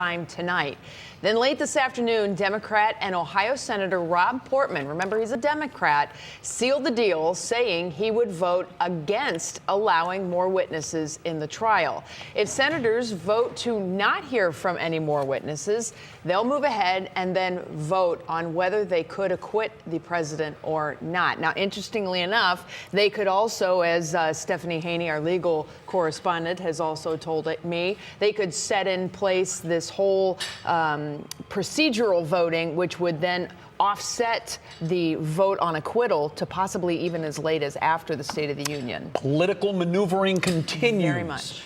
time tonight. Then late this afternoon, Democrat and Ohio Senator Rob Portman, remember he's a Democrat, sealed the deal saying he would vote against allowing more witnesses in the trial. If senators vote to not hear from any more witnesses, they'll move ahead and then vote on whether they could acquit the president or not. Now, interestingly enough, they could also, as Stephanie Haney, our legal correspondent, has also told me, they could set in place this whole procedural voting, which would then offset the vote on acquittal to possibly even as late as after the State of the Union. Political maneuvering continues. Very much.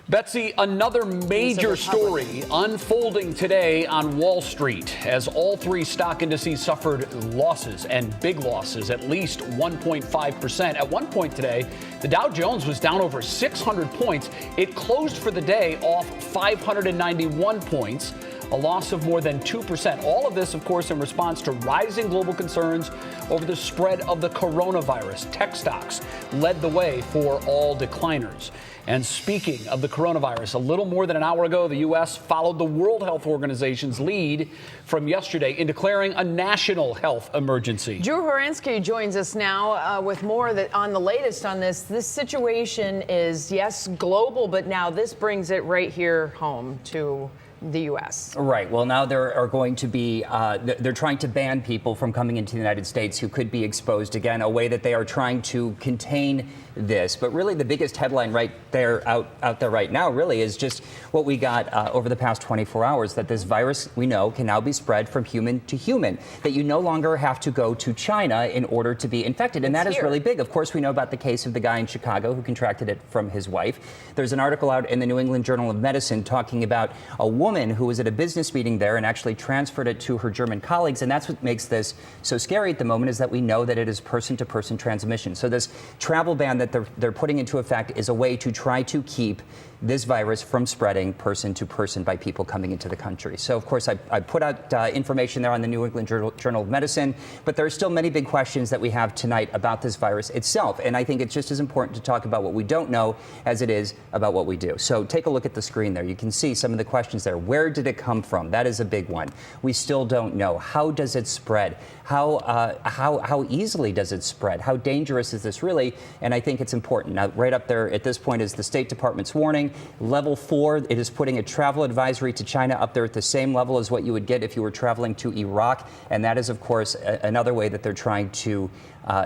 Betsy, another major story unfolding today on Wall Street as all three stock indices suffered losses, and big losses, at least 1.5%. At one point today, the Dow Jones was down over 600 points. It closed for the day off 591 points, a loss of more than 2%. All of this, of course, in response to rising global concerns over the spread of the coronavirus. Tech stocks led the way for all decliners. And speaking of the coronavirus, a little more than an hour ago, the U.S. followed the World Health Organization's lead from yesterday in declaring a national health emergency. Drew Horansky joins us now with more on the latest on this. This situation is, yes, global, but now this brings it right here home to the U.S. Right. Well, now there are going to be, they're trying to ban people from coming into the United States who could be exposed. Again, a way that they are trying to contain this. But really the biggest headline right there out there right now really is just what we got over the past 24 hours, that this virus, we know, can now be spread from human to human, that you no longer have to go to China in order to be infected. And that is really big. Of course, we know about the case of the guy in Chicago who contracted it from his wife. There's an article out in the New England Journal of Medicine talking about a woman who was at a business meeting there and actually transferred it to her German colleagues. And that's what makes this so scary at the moment, is that we know that it is person-to-person transmission. So this travel ban that they're putting into effect is a way to try to keep this virus from spreading person to person by people coming into the country. So, of course, I put out information there on the New England Journal of Medicine, but there are still many big questions that we have tonight about this virus itself. And I think it's just as important to talk about what we don't know as it is about what we do. So take a look at the screen there. You can see some of the questions there. Where did it come from? That is a big one. We still don't know. How does it spread? How easily does it spread? How dangerous is this really? And I think it's important. Now, right up there at this point is the State Department's warning. Level 4, it is putting a travel advisory to China up there at the same level as what you would get if you were traveling to Iraq. And that is, of course, another way that they're trying to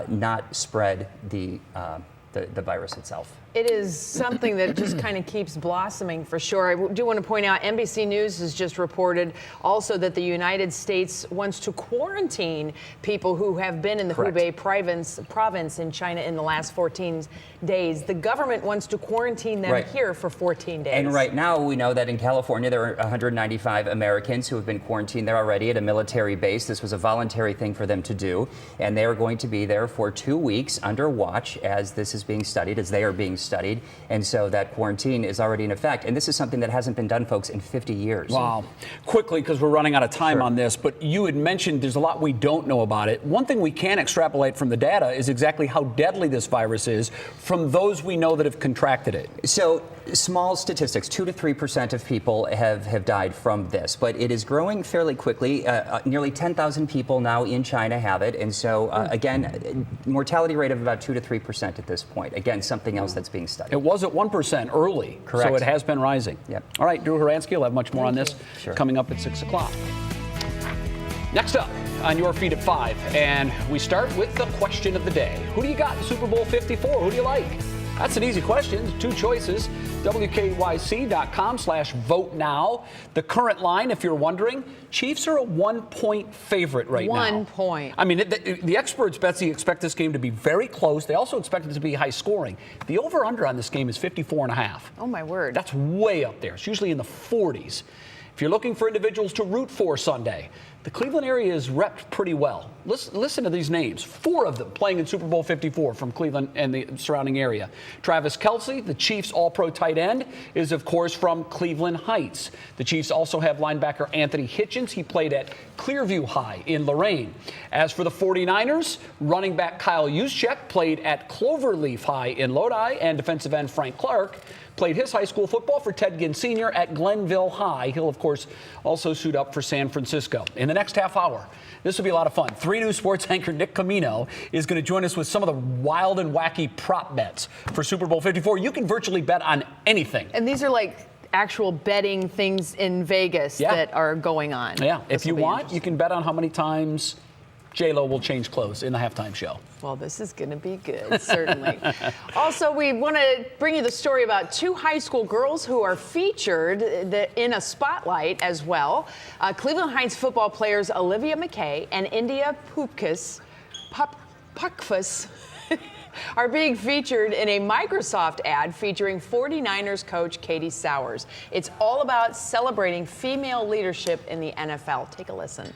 not spread the virus itself. It is something that just kind of keeps blossoming for sure. I do want to point out NBC News has just reported also that the United States wants to quarantine people who have been in the Hubei province in China in the last 14 days. The government wants to quarantine them here for 14 days. And right now we know that in California there are 195 Americans who have been quarantined there already at a military base. This was a voluntary thing for them to do. And they are going to be there for 2 weeks under watch as this is being studied, as they are being studied. And so that quarantine is already in effect. And this is something that hasn't been done, folks, in 50 years. Wow. Quickly, because we're running out of time on this, but you had mentioned there's a lot we don't know about it. One thing we can extrapolate from the data is exactly how deadly this virus is from those we know that have contracted it. So small statistics, 2 to 3% of people have died from this, but it is growing fairly quickly. Nearly 10,000 people now in China have it. And so, again, mortality rate of about 2 to 3% at this point. Again, something else that's being studied. It was at 1% early. Correct. So it has been rising. Yep. All right, Drew Horansky will have much more on this coming up at 6 o'clock. Next up on your feed at 5, and we start with the question of the day. Who do you got in Super Bowl 54? Who do you like? That's an easy question. 2 choices. WKYC.com/vote now. The current line, if you're wondering, Chiefs are a 1-point favorite right now. 1 point. I mean, the experts, Betsy, expect this game to be very close. They also expect it to be high scoring. The over-under on this game is 54.5. Oh, my word. That's way up there. It's usually in the 40s. If you're looking for individuals to root for Sunday, the Cleveland area is repped pretty well. Listen to these names. 4 of them playing in Super Bowl 54 from Cleveland and the surrounding area. Travis Kelce, the Chiefs all-pro tight end, is, of course, from Cleveland Heights. The Chiefs also have linebacker Anthony Hitchens. He played at Clearview High in Lorain. As for the 49ers, running back Kyle Juszczyk played at Cloverleaf High in Lodi, and defensive end Frank Clark played his high school football for Ted Ginn Sr. at Glenville High. He'll, of course, also suit up for San Francisco. In the next half hour, this will be a lot of fun. 3 News Sports anchor Nick Camino is going to join us with some of the wild and wacky prop bets for Super Bowl 54. You can virtually bet on anything. And these are like actual betting things in Vegas that are going on. Yeah, if you want, you can bet on how many times J-Lo will change clothes in the halftime show. Well, this is going to be good, certainly. Also, we want to bring you the story about 2 high school girls who are featured in a spotlight as well. Cleveland Heights football players Olivia McKay and India Pukfas are being featured in a Microsoft ad featuring 49ers coach Katie Sowers. It's all about celebrating female leadership in the NFL. Take a listen.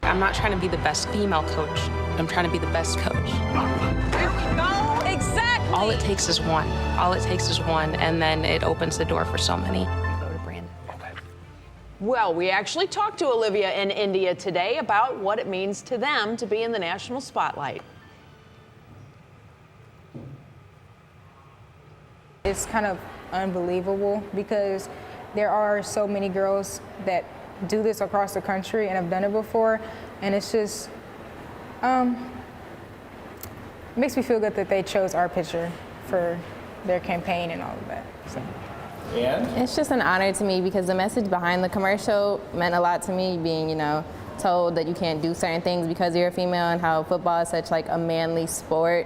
I'm not trying to be the best female coach. I'm trying to be the best coach. There we go. Exactly. All it takes is one. All it takes is one, and then it opens the door for so many. Go to Brandon. Well, we actually talked to Olivia and India today about what it means to them to be in the national spotlight. It's kind of unbelievable because there are so many girls that do this across the country and have done it before, and it's just it makes me feel good that they chose our picture for their campaign and all of that. So. It's just an honor to me because the message behind the commercial meant a lot to me, being, told that you can't do certain things because you're a female, and how football is such like a manly sport.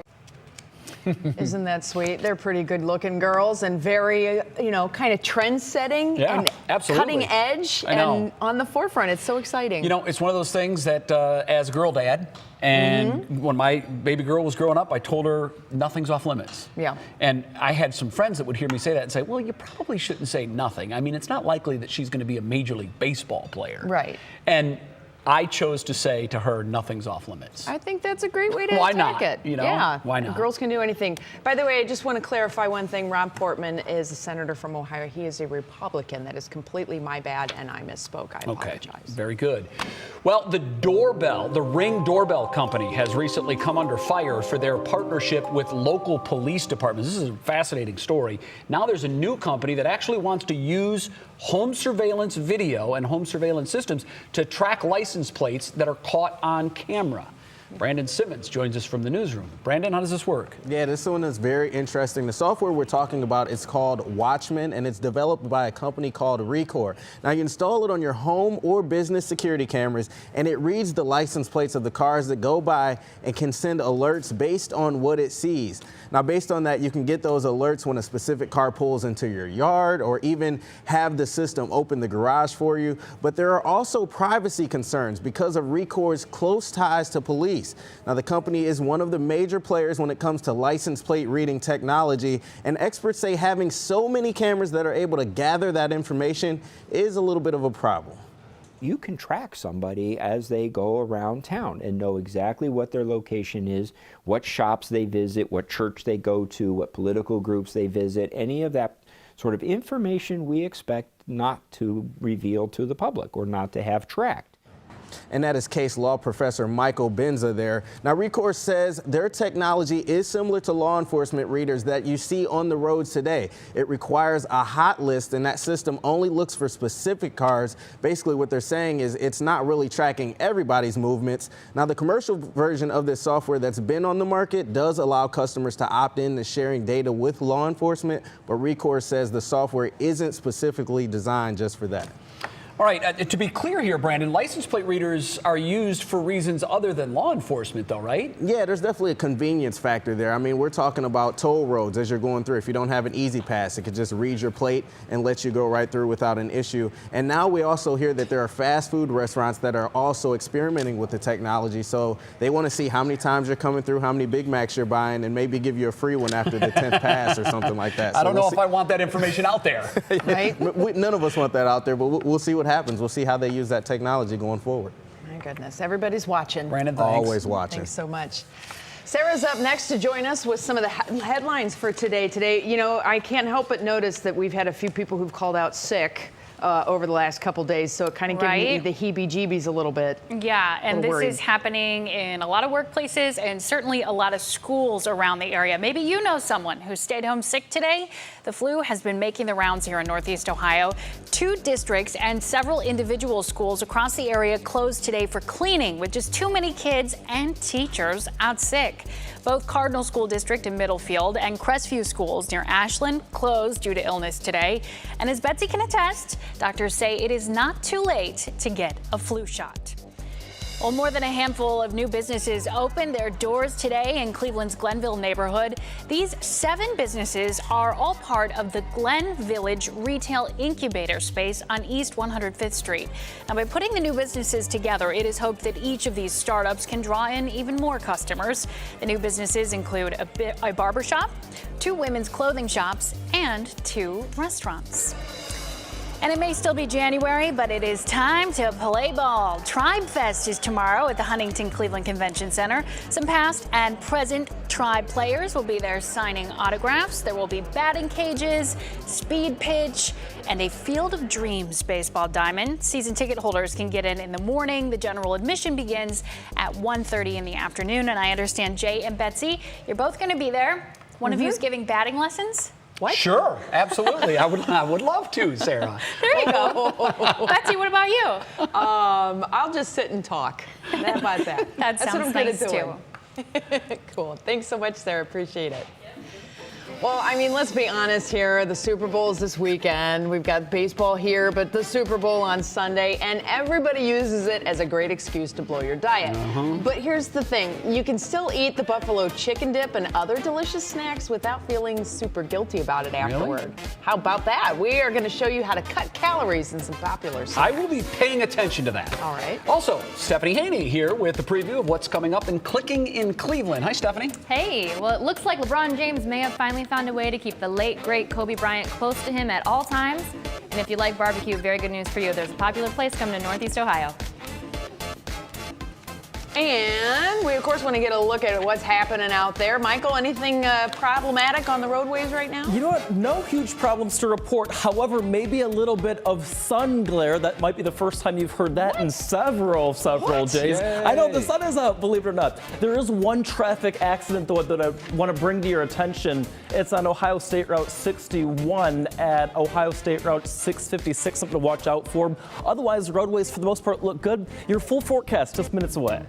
Isn't that sweet? They're pretty good-looking girls and very, kind of trend-setting and absolutely. cutting edge and on the forefront. It's so exciting. It's one of those things that as a girl dad, and when my baby girl was growing up, I told her nothing's off limits. Yeah. And I had some friends that would hear me say that and say, well, you probably shouldn't say nothing. I mean, it's not likely that she's going to be a Major League Baseball player. Right. And I chose to say to her, nothing's off limits. I think that's a great way to Why attack not? it. Yeah. Why not? Girls can do anything. By the way, I just want to clarify one thing. Rob Portman is a senator from Ohio. He is a Republican. That is completely my bad, and I misspoke. I apologize. Very good. Well, the Ring doorbell company has recently come under fire for their partnership with local police departments. This is a fascinating story. Now there's a new company that actually wants to use home surveillance video and home surveillance systems to track license plates that are caught on camera. Brandon Simmons joins us from the newsroom. Brandon, how does this work? Yeah, this one is very interesting. The software we're talking about is called Watchman, and it's developed by a company called Rekor. Now, you install it on your home or business security cameras, and it reads the license plates of the cars that go by and can send alerts based on what it sees. Now, based on that, you can get those alerts when a specific car pulls into your yard, or even have the system open the garage for you. But there are also privacy concerns because of Rekor's close ties to police. Now, the company is one of the major players when it comes to license plate reading technology, and experts say having so many cameras that are able to gather that information is a little bit of a problem. You can track somebody as they go around town and know exactly what their location is, what shops they visit, what church they go to, what political groups they visit, any of that sort of information we expect not to reveal to the public or not to have tracked. And that is case law professor Michael Benza there. Now, Rekor says their technology is similar to law enforcement readers that you see on the roads today. It requires a hot list, and that system only looks for specific cars. Basically, what they're saying is it's not really tracking everybody's movements. Now, the commercial version of this software that's been on the market does allow customers to opt in to sharing data with law enforcement, but Rekor says the software isn't specifically designed just for that. All right, to be clear here, Brandon, license plate readers are used for reasons other than law enforcement, though, right? Yeah, there's definitely a convenience factor there. I mean, we're talking about toll roads as you're going through. If you don't have an easy pass, it could just read your plate and let you go right through without an issue. And now we also hear that there are fast food restaurants that are also experimenting with the technology. So they want to see how many times you're coming through, how many Big Macs you're buying, and maybe give you a free one after the 10th pass or something like that. I don't know if I want that information out there. Right? None of us want that out there, but we'll see what happens. We'll see how they use that technology going forward. My goodness, everybody's watching. Brandon, thanks. Always watching. Thanks so much. Sarah's up next to join us with some of the headlines for today. Today, I can't help but notice that we've had a few people who've called out sick over the last couple days, so it kind of gave me the heebie-jeebies a little bit. Yeah, and this worried. is happening in a lot of workplaces and certainly a lot of schools around the area. Maybe you know someone who stayed home sick today. The flu has been making the rounds here in Northeast Ohio. 2 districts and several individual schools across the area closed today for cleaning, with just too many kids and teachers out sick. Both Cardinal School District in Middlefield and Crestview schools near Ashland closed due to illness today. And as Betsy can attest, doctors say it is not too late to get a flu shot. Well, more than a handful of new businesses opened their doors today in Cleveland's Glenville neighborhood. These 7 businesses are all part of the Glen Village Retail Incubator space on East 105th Street. Now, by putting the new businesses together, it is hoped that each of these startups can draw in even more customers. The new businesses include a barbershop, 2 women's clothing shops, and 2 restaurants. And it may still be January, but it is time to play ball. Tribe Fest is tomorrow at the Huntington Cleveland Convention Center. Some past and present Tribe players will be there signing autographs. There will be batting cages, speed pitch, and a Field of Dreams baseball diamond. Season ticket holders can get in the morning. The general admission begins at 1:30 in the afternoon. And I understand Jay and Betsy, you're both going to be there. One of you is giving batting lessons. What? Sure, absolutely. I would love to, Sarah. There you go. Betsy, what about you? I'll just sit and talk. How about that? That That's sounds what I'm nice good at doing. Cool. Thanks so much, Sarah. Appreciate it. Well, I mean, let's be honest here. The Super Bowl is this weekend. We've got baseball here, but the Super Bowl on Sunday, and everybody uses it as a great excuse to blow your diet. But here's the thing. You can still eat the buffalo chicken dip and other delicious snacks without feeling super guilty about it afterward. How about that? We are going to show you how to cut calories in some popular snacks. I will be paying attention to that. All right. Also, Stephanie Haney here with the preview of what's coming up in Clicking in Cleveland. Hi, Stephanie. Hey, well, it looks like LeBron James may have finally found a way to keep the late, great Kobe Bryant close to him at all times. And if you like barbecue, very good news for you. There's a popular place coming to Northeast Ohio. And we, of course, want to get a look at what's happening out there. Michael, anything problematic on the roadways right now? You know what? No huge problems to report. However, maybe a little bit of sun glare. That might be the first time you've heard that in several days. Yay. I know the sun is out, believe it or not. There is one traffic accident, though, that I want to bring to your attention. It's on Ohio State Route 61 at Ohio State Route 656. Something to watch out for. Otherwise, roadways, for the most part, look good. Your full forecast just minutes away.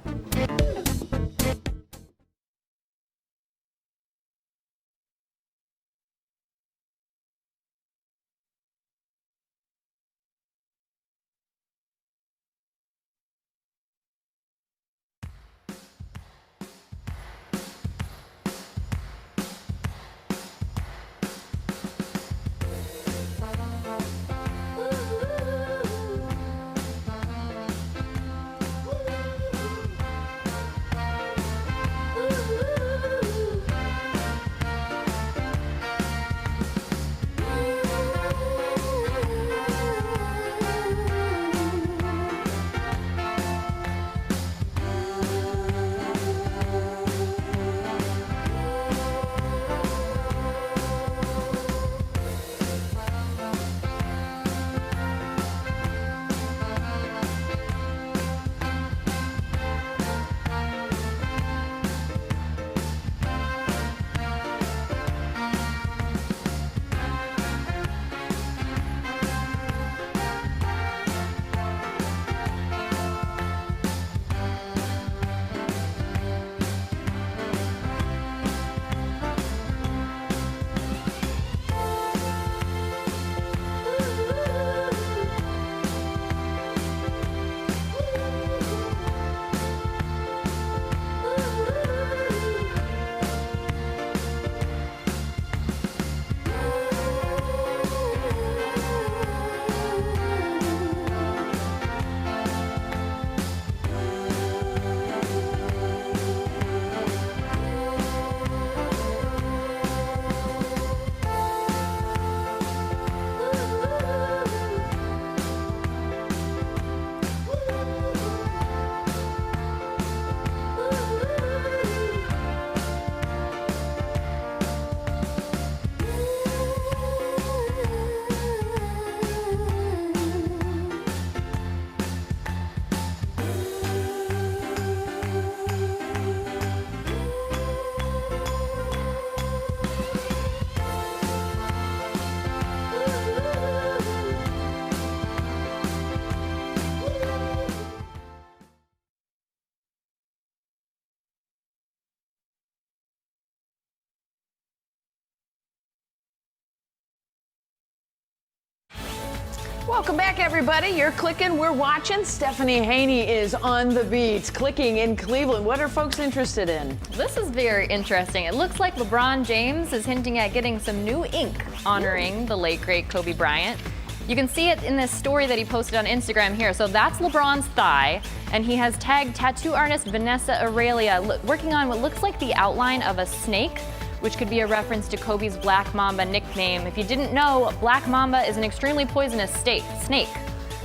Welcome back, everybody. You're clicking, we're watching. Stephanie Haney is on the beat, clicking in Cleveland. What are folks interested in? This is very interesting. It looks like LeBron James is hinting at getting some new ink honoring the late, great Kobe Bryant. You can see it in this story that he posted on Instagram here. So that's LeBron's thigh, and he has tagged tattoo artist Vanessa Aurelia working on what looks like the outline of a snake, which could be a reference to Kobe's Black Mamba nickname. If you didn't know, Black Mamba is an extremely poisonous snake.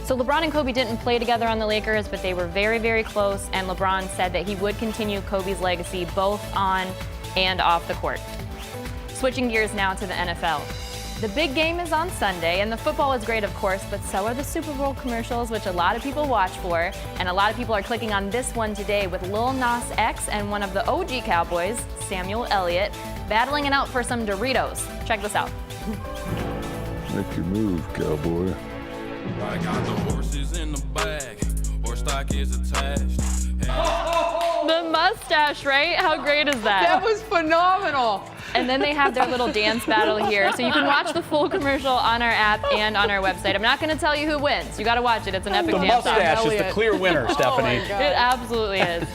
So LeBron and Kobe didn't play together on the Lakers, but they were very, very close, and LeBron said that he would continue Kobe's legacy both on and off the court. Switching gears now to the NFL. The big game is on Sunday, and the football is great, of course, but so are the Super Bowl commercials, which a lot of people watch for, and a lot of people are clicking on this one today with Lil Nas X and one of the OG Cowboys, Samuel Elliott, battling it out for some Doritos. Check this out. Make your move, cowboy. I got the horses in the bag, horse stock is attached. The mustache, right? How great is that? That was phenomenal. And then they have their little dance battle here. So you can watch the full commercial on our app and on our website. I'm not going to tell you who wins. You got to watch it. It's an epic The dance. mustache is the clear winner, Stephanie. It absolutely is.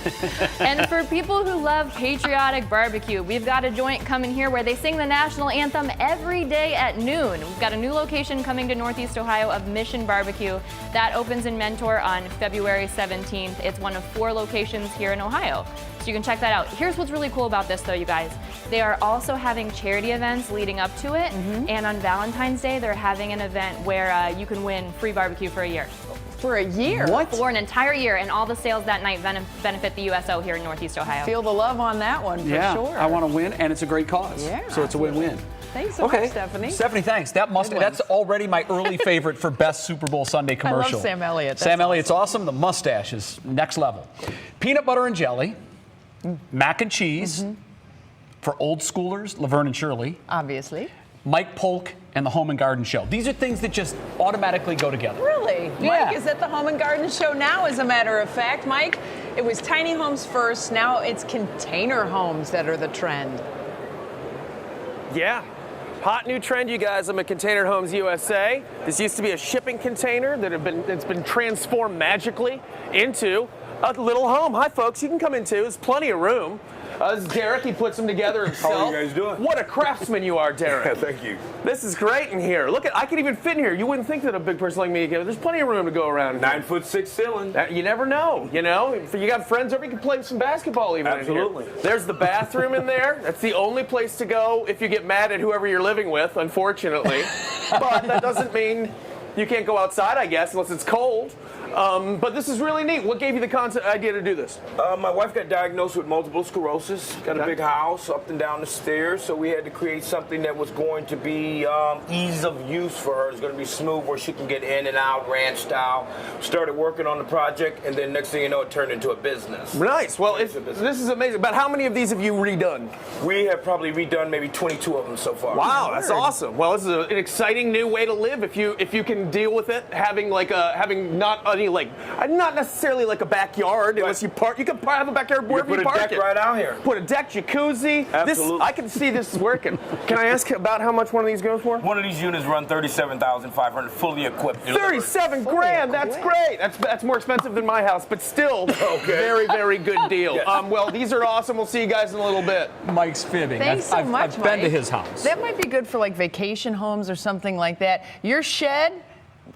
And for people who love patriotic barbecue, we've got a joint coming here where they sing the national anthem every day at noon. We've got a new location coming to Northeast Ohio of Mission Barbecue. That opens in Mentor on February 17th. It's one of 4 locations here in Ohio. So you can check that out. Here's what's really cool about this, though, you guys. They are also having charity events leading up to it. And on Valentine's Day, they're having an event where you can win free barbecue for a year. For a year? What? For an entire year, and all the sales that night benefit the USO here in Northeast Ohio. Feel the love on that one, for sure. I want to win, and it's a great cause. Yeah. So it's a win-win. Thanks so much, Stephanie. Stephanie, thanks. That's already my early favorite for best Super Bowl Sunday commercial. I love Sam Elliott. Sam Elliott's awesome. The mustache is next level. Peanut butter and jelly, mac and cheese. For old schoolers, Laverne and Shirley. Obviously. Mike Polk and the Home and Garden Show. These are things that just automatically go together. Really? Yeah. Mike is at the Home and Garden Show now, as a matter of fact. Mike, it was tiny homes first. Now it's container homes that are the trend. Yeah. Hot new trend, you guys. I'm at Container Homes USA. This used to be a shipping container that's been transformed magically into a little home. Hi, folks. You can come in too. There's plenty of room. This is Derek. He puts them together himself. How are you guys doing? What a craftsman you are, Derek. Thank you. This is great in here. Look at, I could even fit in here. You wouldn't think that a big person like me could. There's plenty of room to go around. 9'6" ceiling. You never know, you know? If you got friends over, you can play some basketball even Absolutely. in here. There's the bathroom in there. That's the only place to go if you get mad at whoever you're living with, unfortunately. But that doesn't mean you can't go outside, I guess, unless it's cold. But this is really neat. What gave you the idea to do this? My wife got diagnosed with multiple sclerosis, got a big house up and down the stairs, so we had to create something that was going to be ease of use for her. It's going to be smooth where she can get in and out, ranch style. Started working on the project, and then next thing you know, it turned into a business. Nice. Well, this is amazing. But how many of these have you redone? We have probably redone maybe 22 of them so far. Wow, that's awesome. Well, this is an exciting new way to live if you can deal with it, having not any not necessarily like a backyard unless you park. You can have a backyard wherever you park it. Put a deck right out here. Put a deck, jacuzzi. Absolutely. I can see this working. Can I ask about how much one of these goes for? One of these units run $37,500, fully equipped. 37 grand. That's great. That's more expensive than my house, but still, very, very good deal. Yes. Well, these are awesome. We'll see you guys in a little bit. Mike's fibbing. Thanks so much, I've been to Mike. his house. That might be good for like vacation homes or something like that. Your shed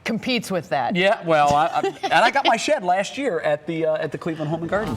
competes with that. Yeah, well, I got my shed last year at the Cleveland Home and Garden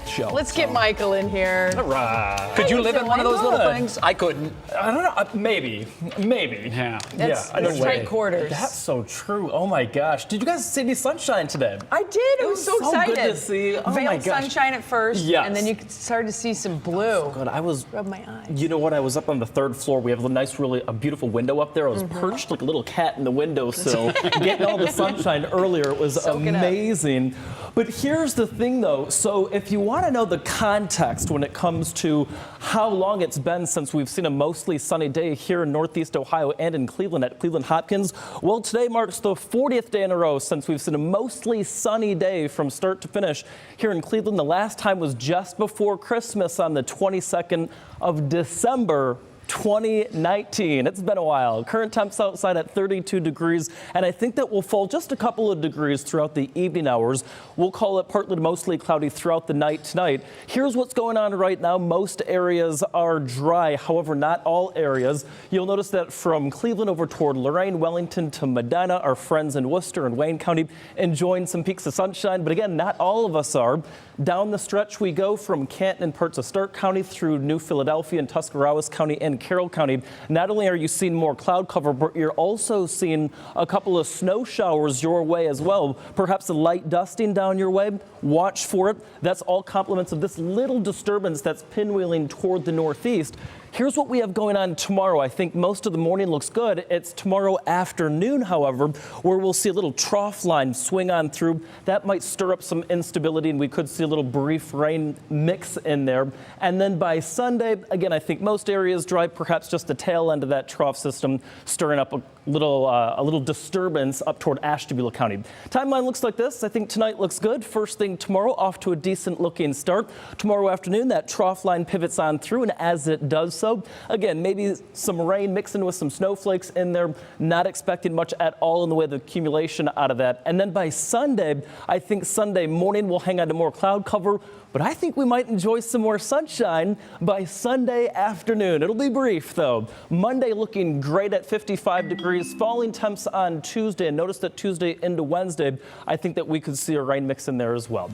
Show. Let's get Michael in here. All right. Could you live in one of those little things? I couldn't. I don't know. Maybe. Yeah. That's tight quarters. That's so true. Oh my gosh. Did you guys see any sunshine today? I did. It was so excited. Good to see. Oh my Veiled gosh. sunshine at first, Yes. and then you started to see some blue. God, Rub my eyes. You know what? I was up on the 3rd floor. We have a beautiful window up there. I was perched like a little cat in the windowsill, getting all the sunshine earlier. It was amazing. But here's the thing, though. So if you want to know the context when it comes to how long it's been since we've seen a mostly sunny day here in Northeast Ohio and in Cleveland at Cleveland Hopkins, well, today marks the 40th day in a row since we've seen a mostly sunny day from start to finish here in Cleveland. The last time was just before Christmas on the 22nd of December 2019. It's been a while. Current temps outside at 32 degrees, and I think that will fall just a couple of degrees throughout the evening hours. We'll call it partly to mostly cloudy throughout the night tonight. Here's what's going on right now. Most areas are dry, however, not all areas. You'll notice that from Cleveland over toward Lorain, Wellington to Medina, our friends in Worcester and Wayne County enjoying some peaks of sunshine, but again, not all of us are. Down the stretch we go from Canton and parts of Stark County through New Philadelphia and Tuscarawas County and Carroll County. Not only are you seeing more cloud cover, but you're also seeing a couple of snow showers your way as well. Perhaps a light dusting down your way. Watch for it. That's all compliments of this little disturbance that's pinwheeling toward the northeast. Here's what we have going on tomorrow. I think most of the morning looks good. It's tomorrow afternoon, however, where we'll see a little trough line swing on through. That might stir up some instability, and we could see a little brief rain mix in there. And then by Sunday, again, I think most areas dry, perhaps just the tail end of that trough system stirring up a little disturbance up toward Ashtabula County. Timeline looks like this. I think tonight looks good. First thing tomorrow, off to a decent looking start. Tomorrow afternoon, that trough line pivots on through, and as it does so, again, maybe some rain mixing with some snowflakes in there. Not expecting much at all in the way of accumulation out of that. And then by Sunday, I think Sunday morning we'll hang on to more cloud cover, but I think we might enjoy some more sunshine by Sunday afternoon. It'll be brief, though. Monday looking great at 55 degrees. Falling temps on Tuesday, and notice that Tuesday into Wednesday, I think that we could see a rain mix in there as well.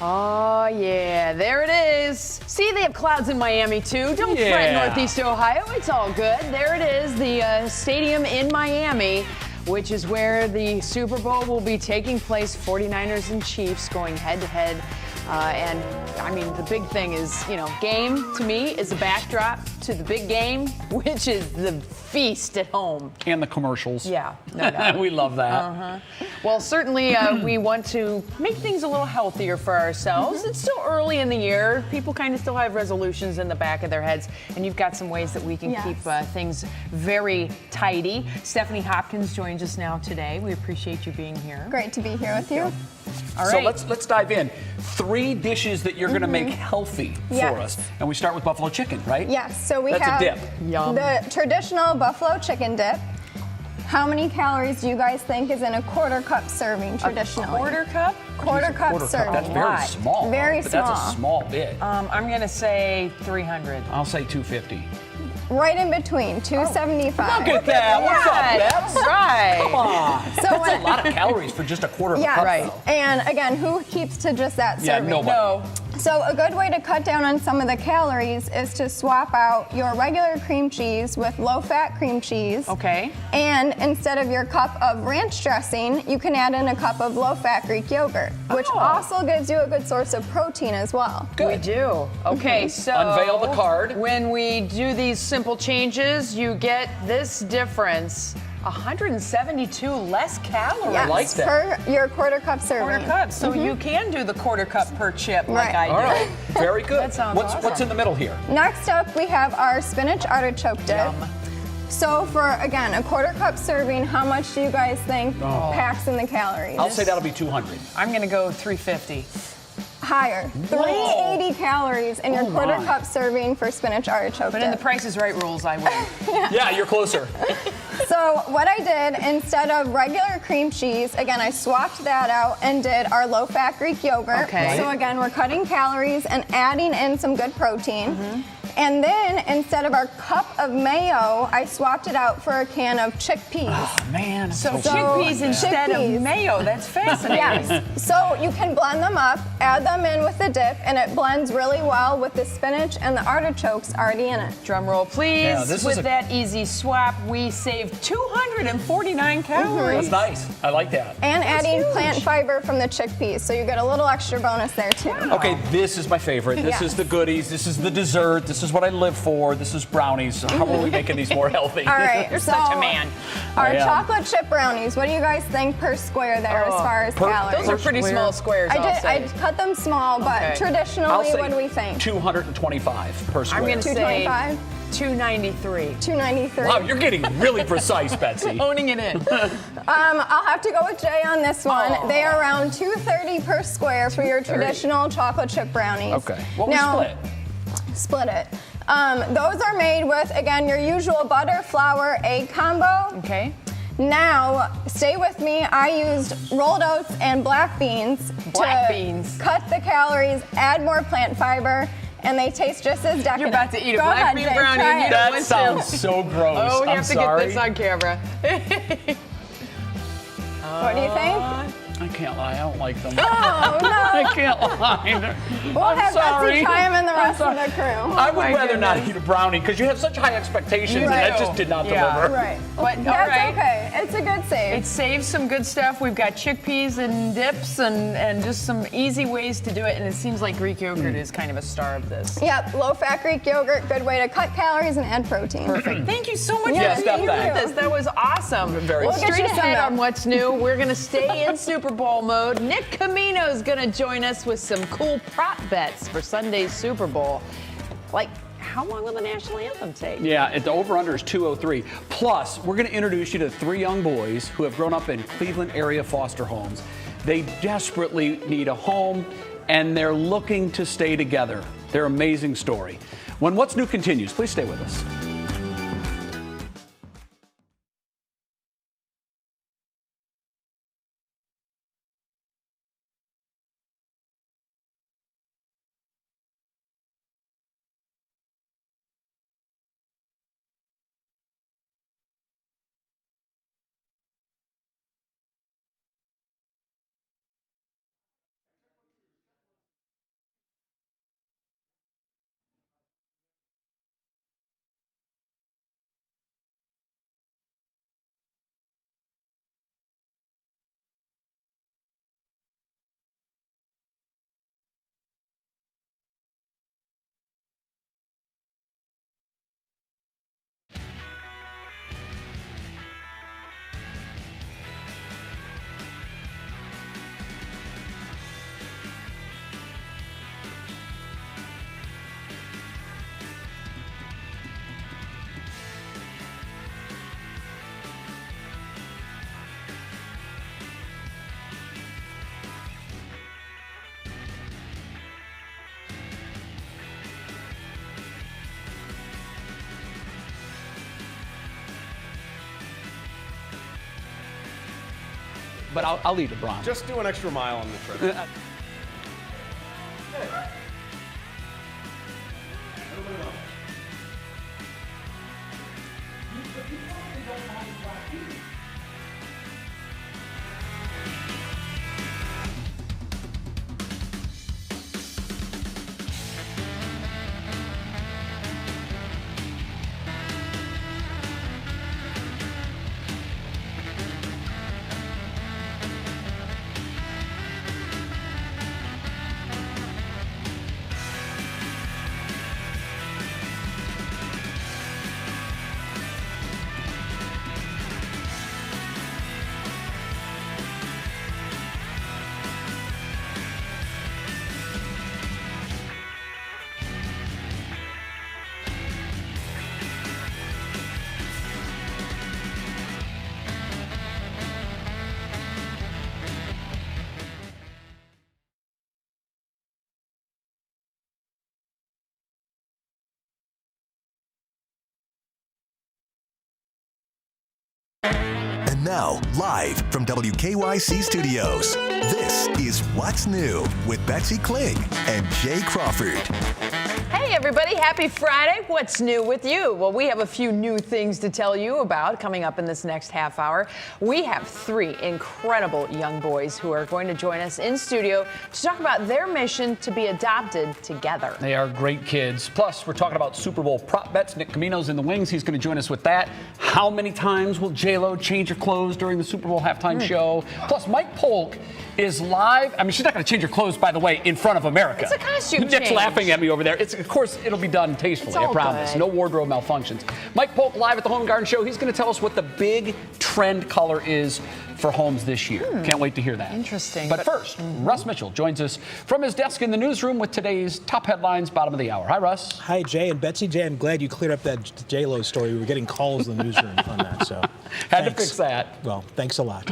Oh, yeah, there it is. See, they have clouds in Miami, too. Don't fret, Northeast Ohio. It's all good. There it is, the stadium in Miami, which is where the Super Bowl will be taking place. 49ers and Chiefs going head-to-head. And I mean, the big thing is, game to me is a backdrop to the big game, which is the feast at home. And the commercials. Yeah, no doubt. We love that. Well, certainly we want to make things a little healthier for ourselves. It's still early in the year. People kind of still have resolutions in the back of their heads, and you've got some ways that we can keep things very tidy. Stephanie Hopkins joins us now today. We appreciate you being here. Great to be here with you. All so right. let's dive in. 3 dishes that you're going to make healthy for us. And we start with buffalo chicken, right? Yes, so we That's have a dip. Yum. the traditional buffalo chicken dip. How many calories do you guys think is in a quarter cup serving traditionally? Quarter cup? Quarter cup serving. That's very small. Very but small. That's a small bit. I'm going to say 300. I'll say 250. Right in between, 275. Look at that. What's up, Bets? Right. Come on. So That's when- a lot of calories for just a quarter of a Yeah, cup. right. though. And again, who keeps to just that Yeah, serving? nobody. No. So a good way to cut down on some of the calories is to swap out your regular cream cheese with low-fat cream cheese. Okay. And instead of your cup of ranch dressing, you can add in a cup of low-fat Greek yogurt, which also gives you a good source of protein as well. We do. Okay, so Unveil the card. When we do these simple changes, you get this difference. 172 less calories. Yes, like that. per your quarter cup serving. Quarter cup. So you can do the quarter cup per chip like Right. I do. All right. Very good. That sounds What's awesome. in the middle here? Next up, we have our spinach artichoke dip. Yum. So for, again, a quarter cup serving, how much do you guys think packs in the calories? I'll say that'll be 200. I'm going to go 350. Higher. 380 calories in your quarter cup serving for spinach artichoke But in the dip. Price is Right rules, I win. Yeah, you're closer. So what I did, instead of regular cream cheese, again, I swapped that out and did our low-fat Greek yogurt. Okay. So again, we're cutting calories and adding in some good protein. And then instead of our cup of mayo, I swapped it out for a can of chickpeas. Oh, man. So So- chickpeas instead chickpeas. of mayo. That's fascinating. Yes. So you can blend them up, add them in with the dip, and it blends really well with the spinach and the artichokes already in it. Drum roll, please. Yeah, this is With a- that easy swap, we saved 249 calories. That's nice. I like that. And That's adding huge. plant fiber from the chickpeas, so you get a little extra bonus there too. Okay, this is my favorite. This Yes. is the goodies. This is the dessert. This is what I live for. This is brownies. How are we making these more healthy? All right, You're so such a man. our I am. chocolate chip brownies. What do you guys think per square there as far as calories? Those are pretty small squares, I'll I say. cut them small, but Okay. I'll traditionally, say what do we think? 225 per square. I'm going to say 225, 293. 293. Wow, you're getting really precise, Betsy. Owning it in. I'll have to go with Jay on this one. They are around 230 per square for your traditional chocolate chip brownies. Okay. What we Now, split? Split it. Those are made with, again, your usual butter, flour, egg combo. Okay. Now, stay with me. I used rolled oats and black beans Black to beans. cut the calories, add more plant fiber, and they taste just as decadent. You're about to eat a Go black ahead, bean Jay, brownie try and you it. don't That want sounds to. so gross. Oh, we I'm have to sorry. get this on camera. What do you think? I can't lie. I don't like them. Oh, no. I can't lie. We'll I'm have sorry. Betsy try them and the I'm rest of sorry. the crew. I would my rather not goodness. eat a brownie because you have such high expectations, You and that do. just did not Yeah. deliver. Right. But, all That's right. okay. It's a good save. It saves some good stuff. We've got chickpeas and dips and just some easy ways to do it. And it seems like Greek yogurt is kind of a star of this. Yep, low-fat Greek yogurt, good way to cut calories and add protein. Perfect. Thank you so much Yeah, for Steph, being here with thanks. us. That was awesome. Very We'll good. get We'll get straight you some ahead milk. on what's new. We're going to stay in Super Bowl mode. Nick Camino's going to join us with some cool prop bets for Sunday's Super Bowl. Like, how long will the national anthem take? Yeah, the over-under is 203. Plus, we're going to introduce you to 3 young boys who have grown up in Cleveland area foster homes. They desperately need a home, and they're looking to stay together. Their amazing story. When What's New continues, please stay with us. but I'll leave LeBron. Just do an extra mile on the trip. And now, live from WKYC Studios, this is What's New with Betsy Kling and Jay Crawford. Hey everybody, happy Friday. What's new with you? Well, we have a few new things to tell you about coming up in this next half hour. We have 3 incredible young boys who are going to join us in studio to talk about their mission to be adopted together. They are great kids. Plus, we're talking about Super Bowl prop bets. Nick Camino's in the wings. He's going to join us with that. How many times will J-Lo change her clothes during the Super Bowl halftime show? Plus, Mike Polk is live. I mean, she's not going to change her clothes, by the way, in front of America. It's a costume Nick's change. laughing at me over there. Of course, it'll be done tastefully, I promise. good. No wardrobe malfunctions. Mike Polk live at the Home Garden Show. He's going to tell us what the big trend color is for homes this year. Can't wait to hear that. Interesting. But first, Russ Mitchell joins us from his desk in the newsroom with today's top headlines, bottom of the hour. Hi, Russ. Hi, Jay and Betsy. Jay, I'm glad you cleared up that J-Lo story. We were getting calls in the newsroom on that, so Had to fix that. Well, thanks a lot.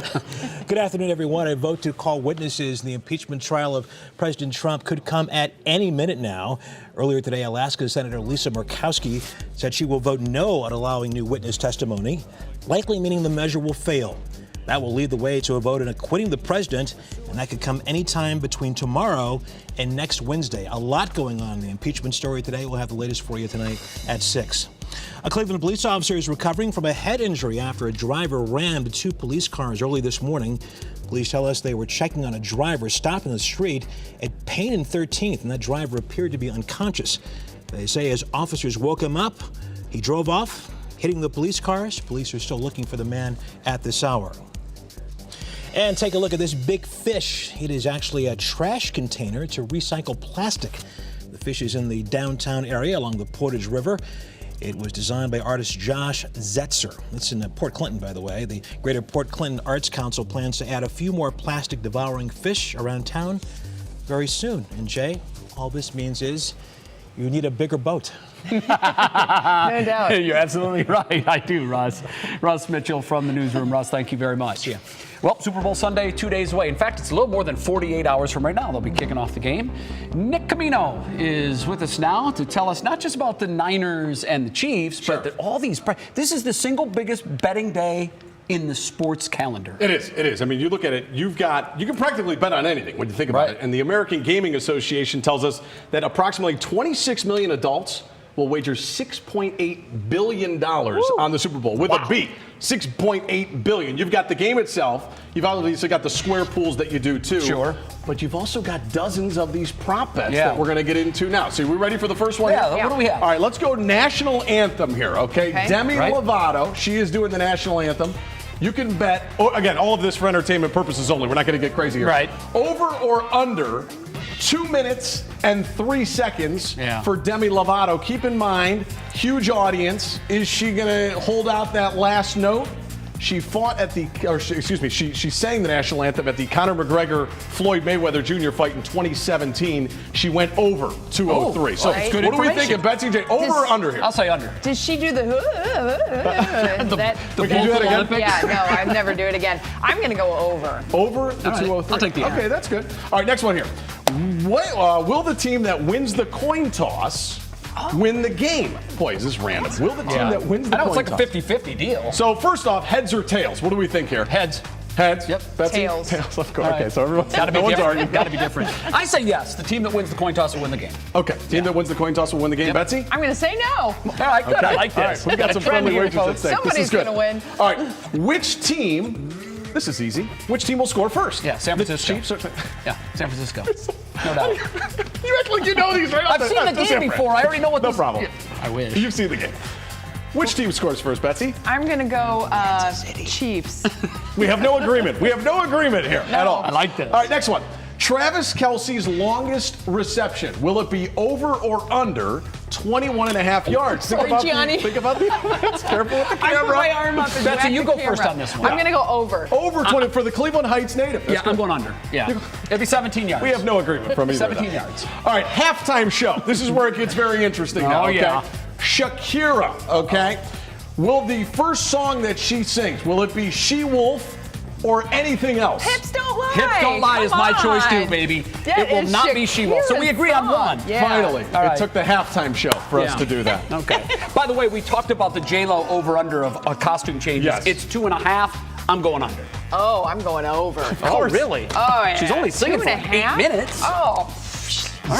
Good afternoon, everyone. A vote to call witnesses in the impeachment trial of President Trump could come at any minute now. Earlier today, Alaska Senator Lisa Murkowski said she will vote no on allowing new witness testimony, likely meaning the measure will fail. That will lead the way to a vote in acquitting the president, and that could come anytime between tomorrow and next Wednesday. A lot going on in the impeachment story today. We'll have the latest for you tonight at 6. A Cleveland police officer is recovering from a head injury after a driver rammed 2 police cars early this morning. Police tell us they were checking on a driver stopped in the street at Payne and 13th, and that driver appeared to be unconscious. They say as officers woke him up, he drove off, hitting the police cars. Police are still looking for the man at this hour. And take a look at this big fish. It is actually a trash container to recycle plastic. The fish is in the downtown area along the Portage River. It was designed by artist Josh Zetzer. It's in Port Clinton, by the way. The Greater Port Clinton Arts Council plans to add a few more plastic-devouring fish around town very soon. And Jay, all this means is you need a bigger boat. No doubt. You're absolutely right. I do, Russ. Russ Mitchell from the newsroom. Russ, thank you very much. Yeah. Well, Super Bowl Sunday, 2 days away. In fact, it's a little more than 48 hours from right now. They'll be kicking off the game. Nick Camino is with us now to tell us not just about the Niners and the Chiefs, but that all these. This is the single biggest betting day in the sports calendar. It is. It is. I mean, you look at it, you can practically bet on anything when you think about it. And the American Gaming Association tells us that approximately 26 million adults will wager $6.8 billion on the Super Bowl with a B. $6.8 billion. You've got the game itself. You've obviously got the square pools that you do too. Sure. But you've also got dozens of these prop bets that we're going to get into now. So are we ready for the first one? Yeah. What do we have? All right, let's go national anthem here, okay? Demi Lovato, she is doing the national anthem. You can bet, again, all of this for entertainment purposes only. We're not going to get crazy here. Right. Over or under 2 minutes and 3 seconds for Demi Lovato. Keep in mind, huge audience. Is she going to hold out that last note? She fought at she sang the national anthem at the Conor McGregor-Floyd Mayweather Jr. fight in 2017. She went over 203. So it's good what do we information. think of Betsy J? Over or under here? I'll say under. Does she do the Can you do that again? Yeah, no, I'd never do it again. I'm going to go over. Over the 203. I'll take the Okay, that's good. All right, next one here. Will the team that wins the coin toss win the game? Boy, is this random. Will the team that wins the coin toss? I know it's like a 50-50 deal. So first off, heads or tails? What do we think here? Heads. Heads. Yep. Betsy? Tails. Tails, of course. All Okay, right. so everyone's Gotta be no one's different. arguing. Got to be different. I say yes. The team that wins the coin toss will win the game. Okay, team that wins the coin toss will win the game. Yep. Betsy? I'm going to say no. All right, good. I like All this. right, we got some friendly wagers at stake. This Somebody's is good. going to win. All right, which team? This is easy. Which team will score first? Yeah, San Francisco. The Chiefs or, Yeah, San Francisco. No doubt. You act like you know these right off I've the seen the That's game different. before. I already know what No this- problem. I wish. You've seen the game. Which team scores first, Betsy? I'm going to go Chiefs. We have no agreement. We have no agreement here at all. I like this. All right, next one. Travis Kelce's longest reception. Will it be over or under 21.5 yards? Sorry, Gianni. Think about the audience. Careful with the I camera. put my arm up and Betsy, whack you the go camera. first on this one. I'm going to go over. Over 20 for the Cleveland Heights native. That's Yeah, I'm good. going under. Yeah. It'll be 17 yards. We have no agreement from either. 17 of them. yards. All right, halftime show. This is where it gets very interesting now. Oh, Okay? yeah. Shakira, okay? Will the first song that she sings, will it be She Wolf or anything else? Hips don't lie. Hips Don't Lie is my choice too, baby. That It will is not be She Wolf. So we Shakira's agree on song. one. Yeah. Finally, All right. it took the halftime show for us Yeah. to do that. Okay. By the way, we talked about the J-Lo over-under of costume changes. Yes. It's 2.5. I'm going under. Oh, I'm going over. Oh, really? Oh, yeah. She's only singing for 2.5? 8 minutes. Oh.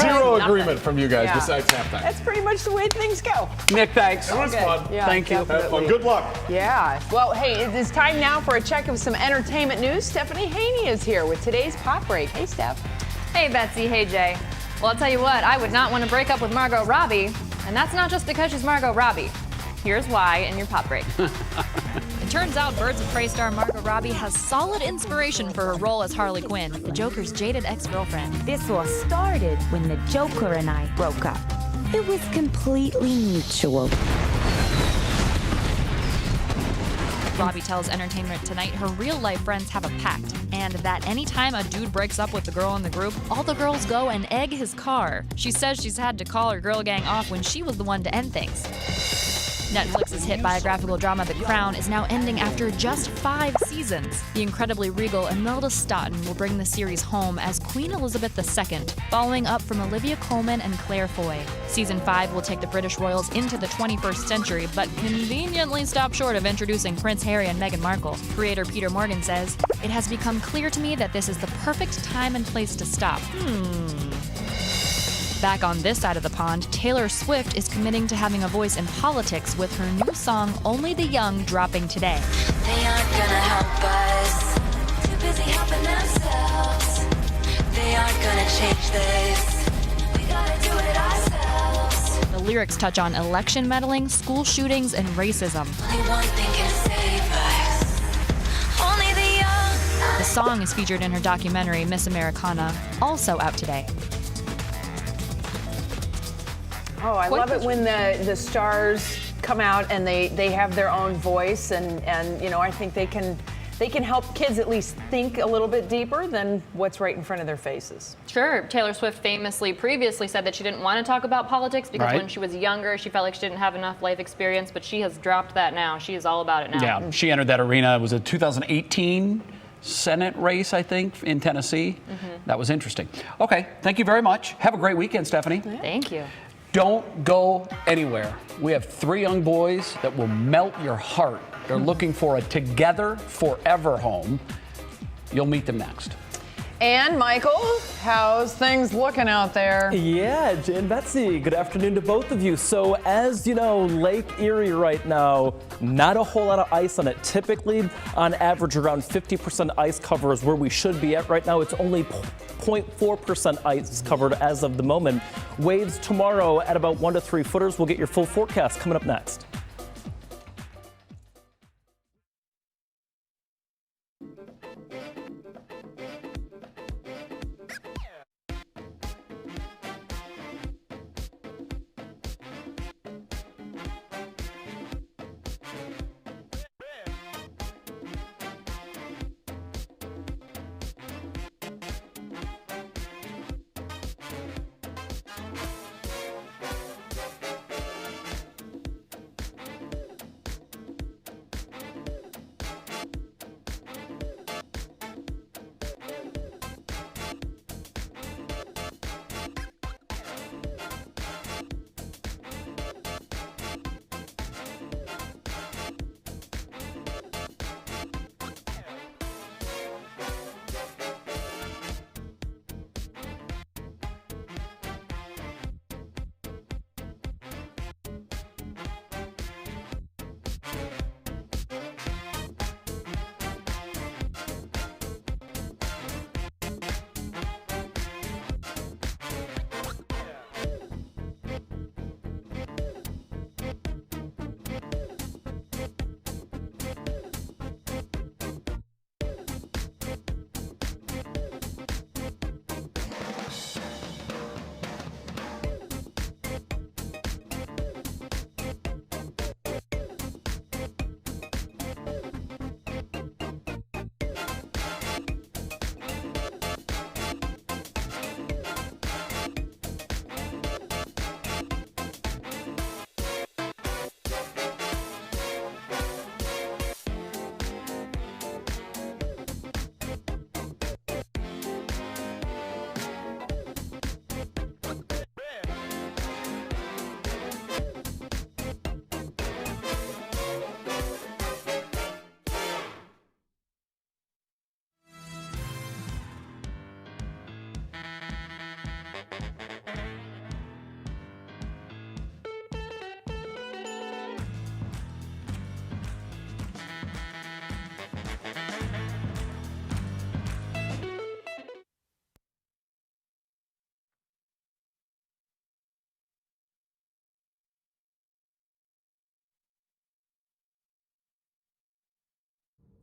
Zero Nothing. agreement from you guys Yeah. besides halftime. That's pretty much the way things go. Nick, thanks. It was Okay. fun. Yeah, Thank you. Have fun. definitely. Good luck. Yeah. Well, hey, it is time now for a check of some entertainment news. Stephanie Haney is here with today's Pop Break. Hey, Steph. Hey, Betsy. Hey, Jay. Well, I'll tell you what, I would not want to break up with Margot Robbie. And that's not just because she's Margot Robbie. Here's why in your Pop Break. It turns out Birds of Prey star Margot Robbie has solid inspiration for her role as Harley Quinn, the Joker's jaded ex-girlfriend. This all started when the Joker and I broke up. It was completely mutual. Robbie tells Entertainment Tonight her real-life friends have a pact, and that anytime a dude breaks up with the girl in the group, all the girls go and egg his car. She says she's had to call her girl gang off when she was the one to end things. Netflix's hit biographical drama The Crown is now ending after just 5 seasons. The incredibly regal Imelda Staunton will bring the series home as Queen Elizabeth II, following up from Olivia Colman and Claire Foy. Season 5 will take the British royals into the 21st century, but conveniently stop short of introducing Prince Harry and Meghan Markle. Creator Peter Morgan says, "It has become clear to me that this is the perfect time and place to stop." Back on this side of the pond, Taylor Swift is committing to having a voice in politics with her new song Only the Young dropping today. They aren't gonna help us. Too busy helping themselves. They aren't gonna change this. We gotta do it ourselves. The lyrics touch on election meddling, school shootings, and racism. Only one thing can save us. Only the young. The song is featured in her documentary Miss Americana, also out today. Oh, I love it when the stars come out and they have their own voice, and you know, I think they can help kids at least think a little bit deeper than what's right in front of their faces. Sure. Taylor Swift previously said that she didn't want to talk about politics because when she was younger, she felt like she didn't have enough life experience, but she has dropped that now. She is all about it now. Yeah, she entered that arena. It was a 2018 Senate race, I think, in Tennessee. That was interesting. Okay, thank you very much. Have a great weekend, Stephanie. Thank you. Don't go anywhere. We have 3 young boys that will melt your heart. They're looking for a together forever home. You'll meet them next. And Michael, how's things looking out there? Yeah, Jay and Betsy, good afternoon to both of you. So as you know, Lake Erie right now, not a whole lot of ice on it. Typically, on average, around 50% ice cover is where we should be at right now. It's only 0.4% ice covered as of the moment. Waves tomorrow at about 1 to 3 footers. We'll get your full forecast coming up next.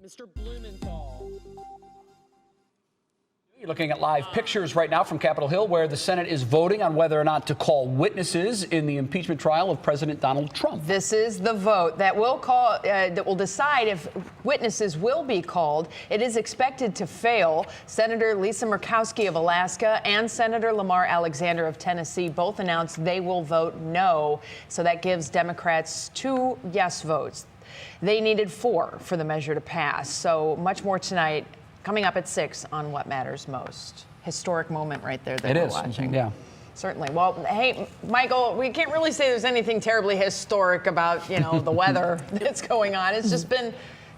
Mr. Blumenthal. You're looking at live pictures right now from Capitol Hill, where the Senate is voting on whether or not to call witnesses in the impeachment trial of President Donald Trump. This is the vote that will decide if witnesses will be called. It is expected to fail. Senator Lisa Murkowski of Alaska and Senator Lamar Alexander of Tennessee both announced they will vote no. So that gives Democrats 2 yes votes. They needed 4 for the measure to pass. So much more tonight. Coming up at 6 on What Matters Most. Historic moment right there that we're watching. Yeah. Certainly. Well, hey, Michael, we can't really say there's anything terribly historic about, the weather that's going on. It's just been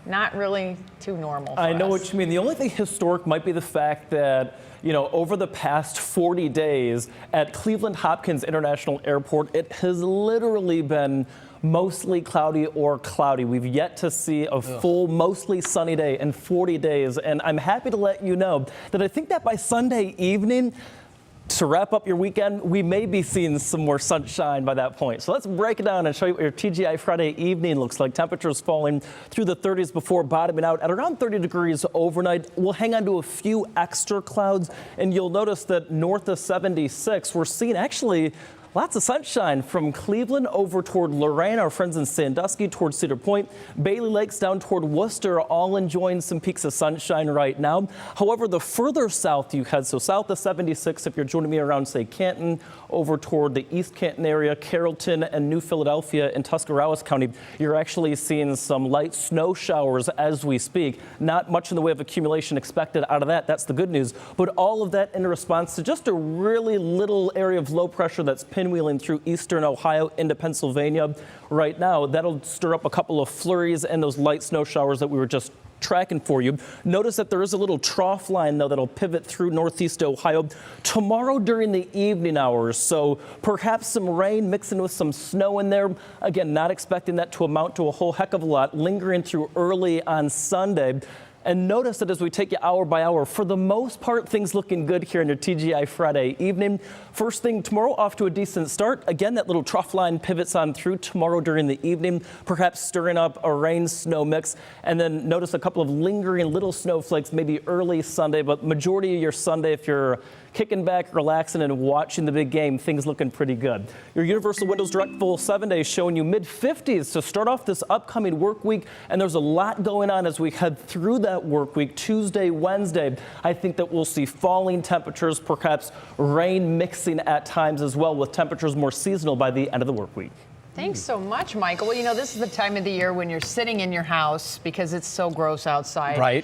not really too normal for I know us. what you mean. The only thing historic might be the fact that, over the past 40 days at Cleveland Hopkins International Airport, it has literally been mostly cloudy or cloudy. We've yet to see a full, mostly sunny day in 40 days. And I'm happy to let you know that I think that by Sunday evening, to wrap up your weekend, we may be seeing some more sunshine by that point. So let's break it down and show you what your TGI Friday evening looks like. Temperatures falling through the 30s before bottoming out at around 30 degrees overnight. We'll hang on to a few extra clouds, and you'll notice that north of 76, we're seeing actually lots of sunshine from Cleveland over toward Lorraine, our friends in Sandusky towards Cedar Point, Bailey Lakes down toward Worcester, all enjoying some peaks of sunshine right now. However, the further south you head, so south of 76, if you're joining me around, say, Canton, over toward the East Canton area, Carrollton and New Philadelphia and Tuscarawas County, you're actually seeing some light snow showers as we speak. Not much in the way of accumulation expected out of that. That's the good news. But all of that in response to just a really little area of low pressure that's pinwheeling through eastern Ohio into Pennsylvania right now. That'll stir up a couple of flurries and those light snow showers that we were just tracking for you. Notice that there is a little trough line, though, that'll pivot through northeast Ohio tomorrow during the evening hours. So perhaps some rain mixing with some snow in there. Again, not expecting that to amount to a whole heck of a lot, lingering through early on Sunday. And notice that as we take you hour by hour, for the most part, things looking good here in your TGI Friday evening. First thing tomorrow, off to a decent start. Again, that little trough line pivots on through tomorrow during the evening, perhaps stirring up a rain-snow mix. And then notice a couple of lingering little snowflakes, maybe early Sunday, but majority of your Sunday, if you're kicking back, relaxing, and watching the big game, things looking pretty good. Your Universal Windows Direct full 7 days showing you mid-50s to start off this upcoming work week. And there's a lot going on as we head through that work week. Tuesday, Wednesday, I think that we'll see falling temperatures, perhaps rain mixing at times as well, with temperatures more seasonal by the end of the work week. Thanks so much, Michael. Well, this is the time of the year when you're sitting in your house because it's so gross outside. Right.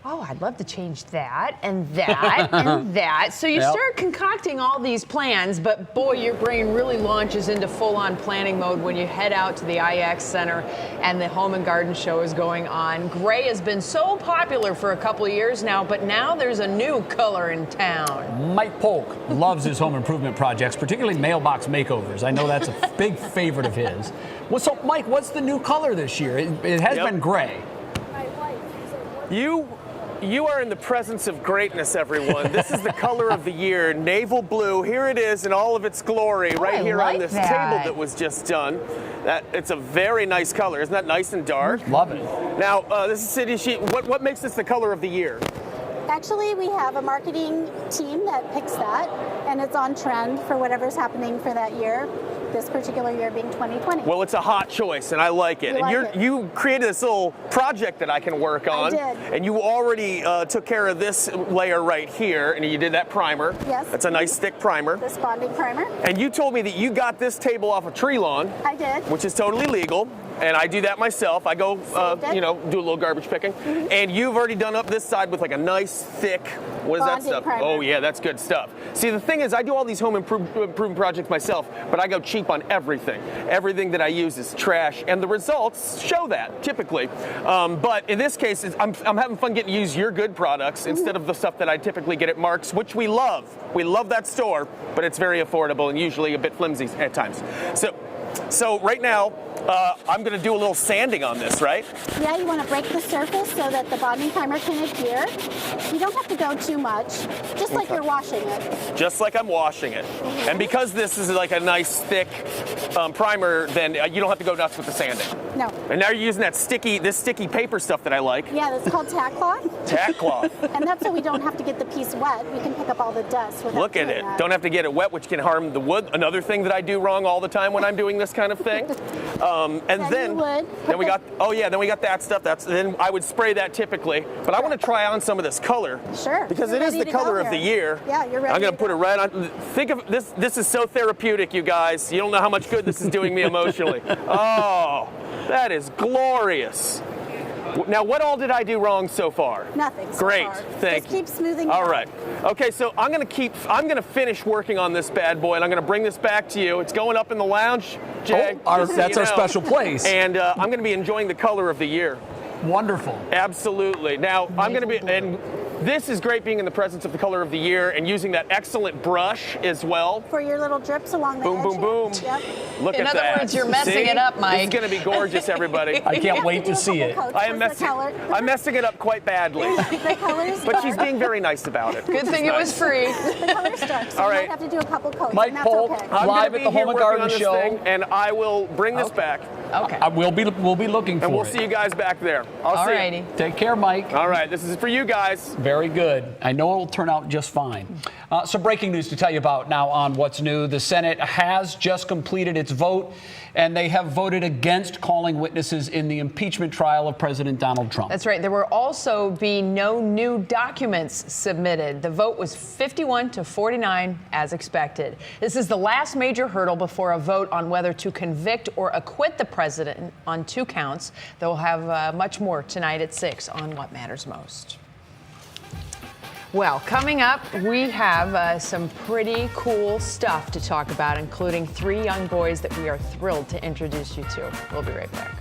Oh, I'd love to change that and that and that. So you start concocting all these plans, but boy, your brain really launches into full-on planning mode when you head out to the IX Center and the Home and Garden Show is going on. Gray has been so popular for a couple of years now, but now there's a new color in town. Mike Polk loves his home improvement projects, particularly mailbox makeovers. I know that's a big favorite of his. Well, so Mike, what's the new color this year? It has been gray. You are in the presence of greatness, everyone. This is the color of the year, naval blue. Here it is in all of its glory, right here on this table that was just done. It's a very nice color. Isn't that nice and dark? Love it. Now, this is City Sheet. What makes this the color of the year? Actually, we have a marketing team that picks that, and it's on trend for whatever's happening for that year, this particular year being 2020. Well, it's a hot choice, and I like it. You created this little project that I can work on. I did. And you already took care of this layer right here, and you did that primer. Yes. That's a nice thick primer. This bonding primer. And you told me that you got this table off a tree lawn. I did. Which is totally legal. And I do that myself. I go, do a little garbage picking. Mm-hmm. And you've already done up this side with like a nice, thick, what is that stuff? Primer. Oh, yeah, that's good stuff. See, the thing is, I do all these home improvement projects myself, but I go cheap on everything. Everything that I use is trash, and the results show that, typically. But in this case, I'm having fun getting to use your good products instead of the stuff that I typically get at Mark's, which we love. We love that store, but it's very affordable and usually a bit flimsy at times. So So right now, I'm going to do a little sanding on this, right? Yeah, you want to break the surface so that the bonding primer can adhere. You don't have to go too much, just like you're washing it. Just like I'm washing it. And because this is like a nice thick primer, then you don't have to go nuts with the sanding. No. And now you're using that sticky paper stuff that I like. Yeah, that's called tack cloth. Tack cloth. And that's so we don't have to get the piece wet. We can pick up all the dust without Look at doing it. that. Don't have to get it wet, which can harm the wood. Another thing that I do wrong all the time when I'm doing this kind of thing. Then we got then we got that stuff. Then I would spray that typically. But I want to try on some of this color. Sure. Because You're it is ready the to go color of here. the year. Yeah, you're ready. I'm going to put it right on. Think of this. This is so therapeutic, you guys. You don't know how much good this is doing me emotionally. Oh, that is glorious. Now, what all did I do wrong so far? Nothing. So Great. far. Thank Just you. keep smoothing. All it out. right. Okay, so I'm going to finish working on this bad boy, and I'm going to bring this back to you. It's going up in the lounge, Jay. just so that's you our know. special place. And I'm going to be enjoying the color of the year. Wonderful. Absolutely. Now, I'm going to be, and this is great being in the presence of the color of the year and using that excellent brush as well. For your little drips along the Boom, edge. boom, boom. Yep. Look In at other that. words, you're messing See? it up, Mike. This is going to be gorgeous, everybody. I can't wait to see it. I am I'm messing it up quite badly. The color's But she's dark. being very nice about it. Good thing It's it was nice. free. The color's dark, so All you right. might have to do a couple coats. Mike and that's Polk, okay. I'm live gonna at the be here Home and working Garden on this Show. thing, and I will bring this back. Okay. We'll be looking for And we'll it. see you guys back there. I'll see you. Alrighty. Take care, Mike. All right, this is for you guys. Very good. I know it'll turn out just fine. Some breaking news to tell you about now on What's New. The Senate has just completed its vote, and they have voted against calling witnesses in the impeachment trial of President Donald Trump. That's right. There will also be no new documents submitted. The vote was 51 to 49 as expected. This is the last major hurdle before a vote on whether to convict or acquit the president on 2 counts. They'll have much more tonight at 6 on What Matters Most. Well, coming up, we have some pretty cool stuff to talk about, including 3 young boys that we are thrilled to introduce you to. We'll be right back.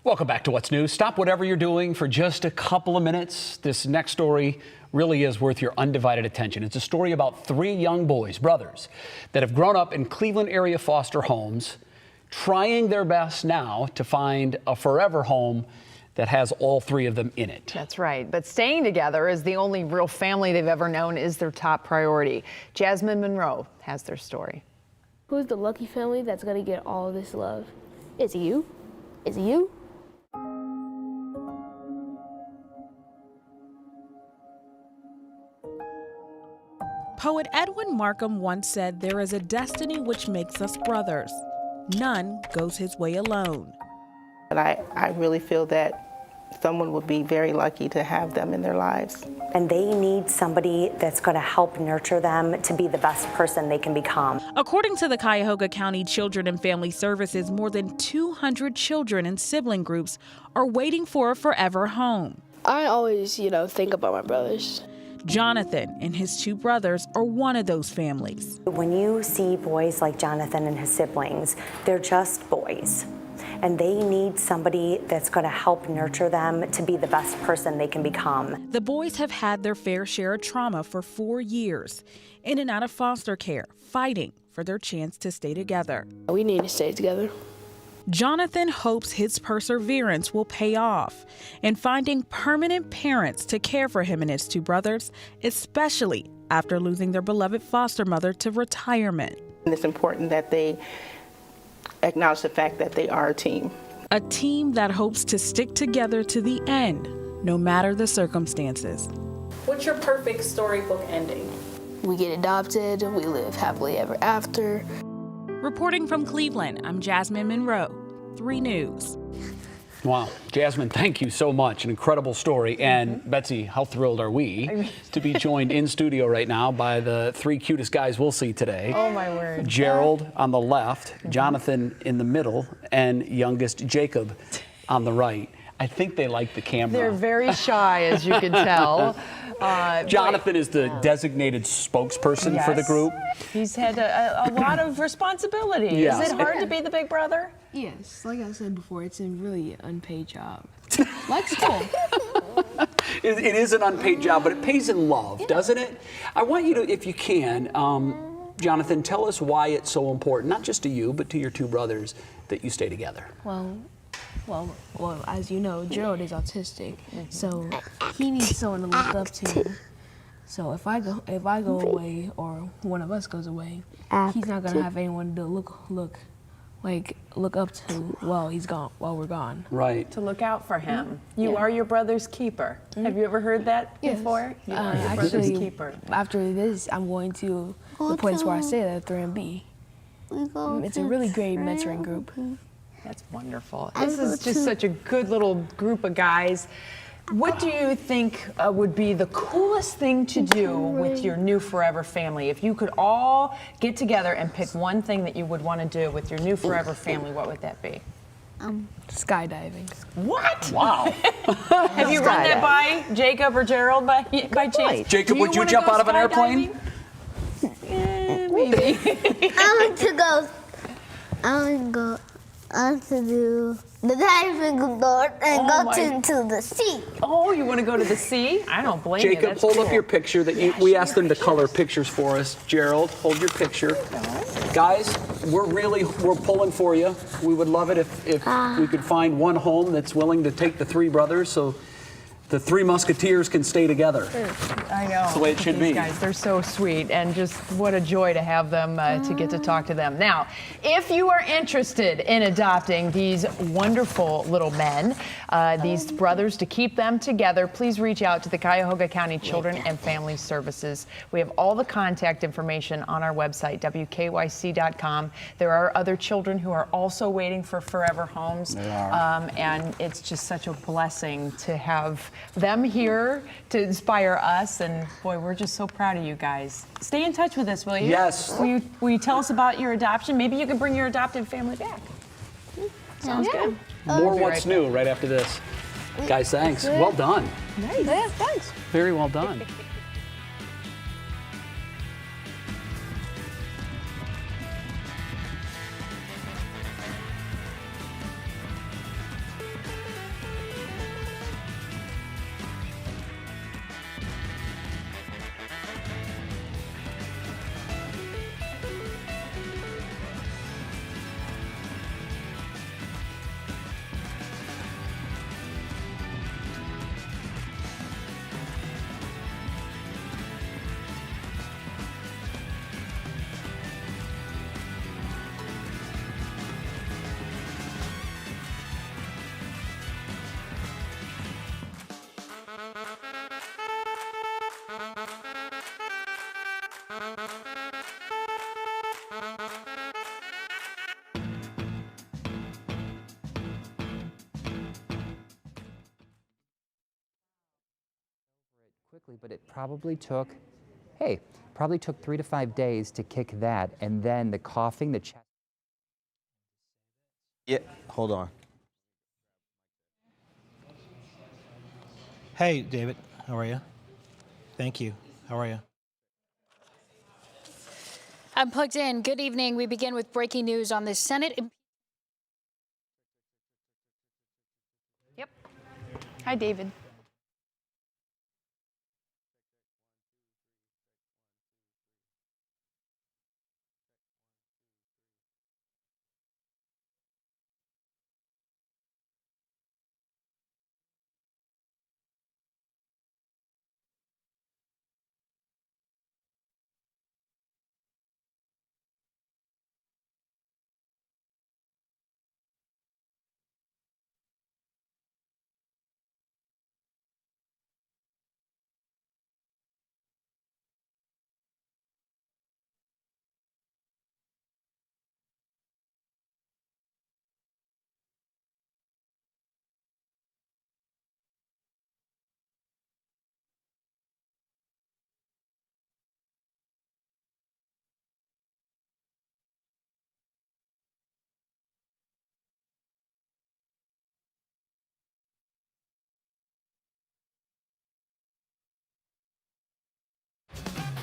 Welcome back to What's New. Stop whatever you're doing for just a couple of minutes. This next story really is worth your undivided attention. It's a story about 3 young boys, brothers, that have grown up in Cleveland area foster homes, trying their best now to find a forever home that has all 3 of them in it. That's right. But staying together as the only real family they've ever known is their top priority. Jasmine Monroe has their story. Who's the lucky family that's going to get all of this love? Is it you? Is it you? Poet Edwin Markham once said, "There is a destiny which makes us brothers. None goes his way alone." But I really feel that someone would be very lucky to have them in their lives. And they need somebody that's going to help nurture them to be the best person they can become. According to the Cuyahoga County Children and Family Services, more than 200 children and sibling groups are waiting for a forever home. I always, think about my brothers. Jonathan and his 2 brothers are one of those families. When you see boys like Jonathan and his siblings, they're just boys. And they need somebody that's going to help nurture them to be the best person they can become. The boys have had their fair share of trauma for 4 years, in and out of foster care, fighting for their chance to stay together. We need to stay together. Jonathan hopes his perseverance will pay off in finding permanent parents to care for him and his 2 brothers, especially after losing their beloved foster mother to retirement. And it's important that they acknowledge the fact that they are a team. A team that hopes to stick together to the end, no matter the circumstances. What's your perfect storybook ending? We get adopted, we live happily ever after. Reporting from Cleveland, I'm Jasmine Monroe, 3 News. Wow. Jasmine, thank you so much. An incredible story. And Betsy, how thrilled are we to be joined in studio right now by the 3 cutest guys we'll see today. Oh, my word. Gerald on the left, Jonathan in the middle, and youngest Jacob on the right. I think they like the camera. They're very shy, as you can tell. Jonathan is the designated spokesperson for the group. He's had a lot of responsibility. Yeah. Is it hard to be the big brother? Yes, like I said before, it's a really unpaid job. Like school. It is an unpaid job, but it pays in love, doesn't it? I want you to, if you can, Jonathan, tell us why it's so important, not just to you, but to your 2 brothers, that you stay together. Well, as you know, Gerald is autistic, so he needs someone to look up to. So if I go away, or one of us goes away, he's not gonna have anyone to look up to while we're gone. Right. To look out for him. You are your brother's keeper. Have you ever heard that before? You are your brother's keeper. After this, I'm going to the place where I stay at 3B. It's a really great mentoring group. That's wonderful. This is just such a good little group of guys. What do you think would be the coolest thing to do with your new forever family? If you could all get together and pick one thing that you would want to do with your new forever family, what would that be? Skydiving. What? Wow. Have you run that by Jacob or Gerald by chance? Jacob, would you jump out of an airplane? Maybe. I want to do the diving board and go to the sea. Oh, you want to go to the sea? I don't blame you. Jacob, That's hold cool. up your picture. We asked them to color pictures for us. Gerald, hold your picture. Guys, we're pulling for you. We would love it if we could find one home that's willing to take the 3 brothers, so the 3 musketeers can stay together. I know. That's the way it should be. These guys, they're so sweet, and just what a joy to have them, to get to talk to them. Now, if you are interested in adopting these wonderful little men, these brothers, to keep them together, please reach out to the Cuyahoga County Children and Family Services. We have all the contact information on our website, WKYC.com. There are other children who are also waiting for forever homes. There are. And it's just such a blessing to have them here to inspire us, and boy, we're just so proud of you guys. Stay in touch with us, will you? Yes. Will you tell us about your adoption? Maybe you can bring your adopted family back. Sounds good. More What's New right after this. Guys, thanks. Well done. Nice. Yeah, thanks. Very well done. But it probably took 3 to 5 days to kick that, and then the coughing, the chest. Yeah, hold on. Hey, David, how are you? Thank you. How are you? I'm plugged in. Good evening. We begin with breaking news on the Senate. Yep. Hi, David.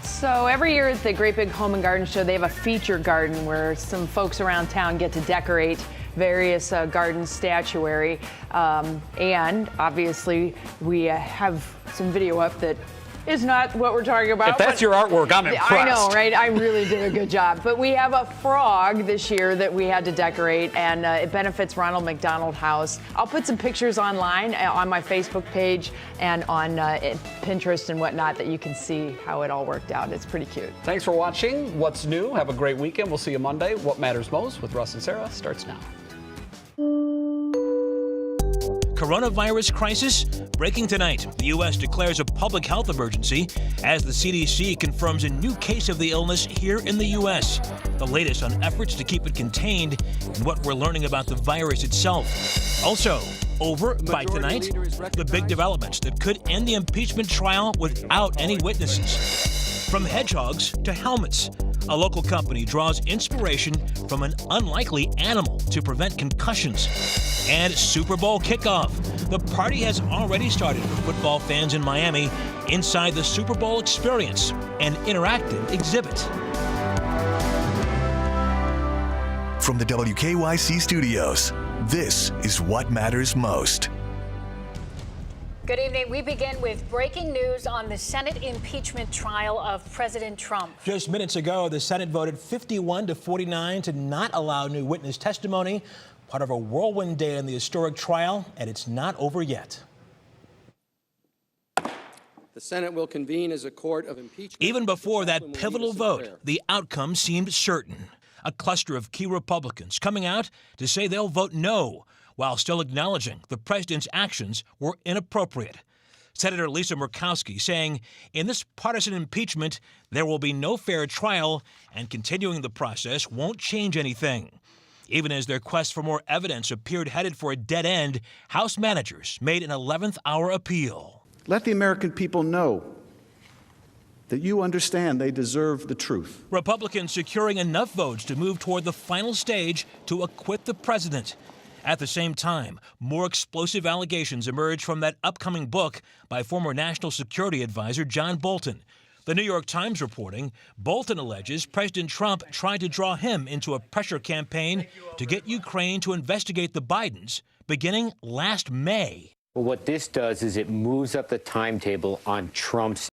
So every year at the Great Big Home and Garden Show, they have a feature garden where some folks around town get to decorate various garden statuary. And obviously, we have some video up that is not what we're talking about. If that's your artwork, I'm impressed. I know, right? I really did a good job. But we have a frog this year that we had to decorate, and it benefits Ronald McDonald House. I'll put some pictures online on my Facebook page and on Pinterest and whatnot that you can see how it all worked out. It's pretty cute. Thanks for watching What's New. Have a great weekend. We'll see you Monday. What Matters Most with Russ and Sarah starts now. Coronavirus crisis breaking tonight. The U.S. declares a public health emergency as the CDC confirms a new case of the illness here in the U.S. The latest on efforts to keep it contained and what we're learning about the virus itself. Also, over by tonight, the big developments that could end the impeachment trial without any witnesses. From hedgehogs to helmets, a local company draws inspiration from an unlikely animal to prevent concussions. And Super Bowl kickoff. The party has already started for football fans in Miami inside the Super Bowl experience, an interactive exhibit. From the WKYC studios, this is What Matters Most. Good evening. We begin with breaking news on the Senate impeachment trial of President Trump. Just minutes ago, the Senate voted 51-49 to not allow new witness testimony, part of a whirlwind day in the historic trial, and it's not over yet. The Senate will convene as a court of impeachment. Even before that pivotal vote, the outcome seemed certain. A cluster of key Republicans coming out to say they'll vote no, while still acknowledging the president's actions were inappropriate. Senator Lisa Murkowski saying, in this partisan impeachment, there will be no fair trial, and continuing the process won't change anything. Even as their quest for more evidence appeared headed for a dead end, House managers made an 11th-hour appeal. Let the American people know that you understand they deserve the truth. Republicans securing enough votes to move toward the final stage to acquit the president. At the same time, more explosive allegations emerge from that upcoming book by former National Security Advisor John Bolton. The New York Times reporting, Bolton alleges President Trump tried to draw him into a pressure campaign to get Ukraine to investigate the Bidens beginning last May. Well, what this does is it moves up the timetable on Trump's